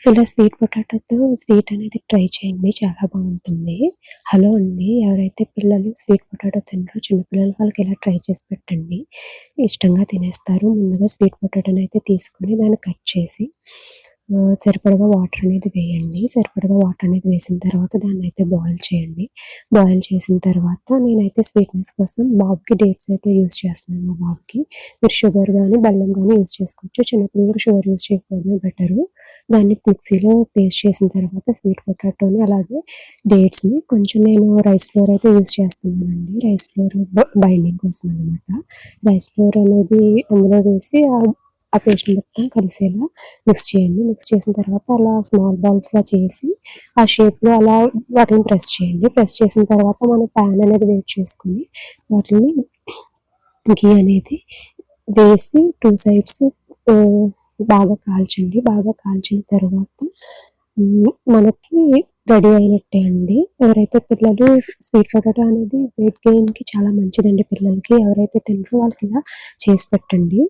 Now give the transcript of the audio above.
ఇలా sweet పొటాటోతో sweet అనేది try చేయండి, చాలా బాగుంటుంది. హలో అండి, ఎవరైతే పిల్లలు స్వీట్ పొటాటో తినరో చిన్నపిల్లలు వాళ్ళకి ఇలా ట్రై చేసి పెట్టండి, ఇష్టంగా తినేస్తారు. ముందుగా స్వీట్ పొటాటోని అయితే తీసుకొని దాన్ని కట్ చేసి సరిపడగా వాటర్ అనేది వేయండి. సరిపడగా వాటర్ అనేది వేసిన తర్వాత దాన్ని అయితే బాయిల్ చేయండి. బాయిల్ చేసిన తర్వాత నేనైతే స్వీట్నెస్ కోసం బాబుకి డేట్స్ అయితే యూస్ చేస్తున్నాను. మా బాబుకి మీరు షుగర్ కానీ బెల్లం కానీ యూస్ చేసుకోవచ్చు. చిన్నపిల్లలకు షుగర్ యూస్ చేయకపోవడమే బెటరు. దాన్ని మిక్సీలో పేస్ట్ చేసిన తర్వాత స్వీట్ పొటాటోని అలాగే డేట్స్ని కొంచెం నేను రైస్ ఫ్లోర్ అయితే యూస్ చేస్తున్నానండి. రైస్ ఫ్లోర్ బైండింగ్ కోసం అనమాట. రైస్ ఫ్లోర్ అనేది అందులో వేసి ఆ పేస్ట్ మొత్తం కలిసేలా మిక్స్ చేయండి. మిక్స్ చేసిన తర్వాత అలా స్మాల్ బాల్స్లా చేసి ఆ షేప్లో అలా వాటిని ప్రెస్ చేయండి. ప్రెస్ చేసిన తర్వాత మనం ప్యాన్ అనేది వేడి చేసుకొని వాటిని ఘీ అనేది వేసి 2 సైడ్స్ బాగా కాల్చండి. బాగా కాల్చిన తర్వాత మనకి రెడీ అయినట్టే అండి. ఎవరైతే పిల్లలు స్వీట్ పొటాటో అనేది వెయిట్ గెయిన్కి చాలా మంచిదండి పిల్లలకి. ఎవరైతే తినరో వాళ్ళకి ఇలా చేసి పెట్టండి.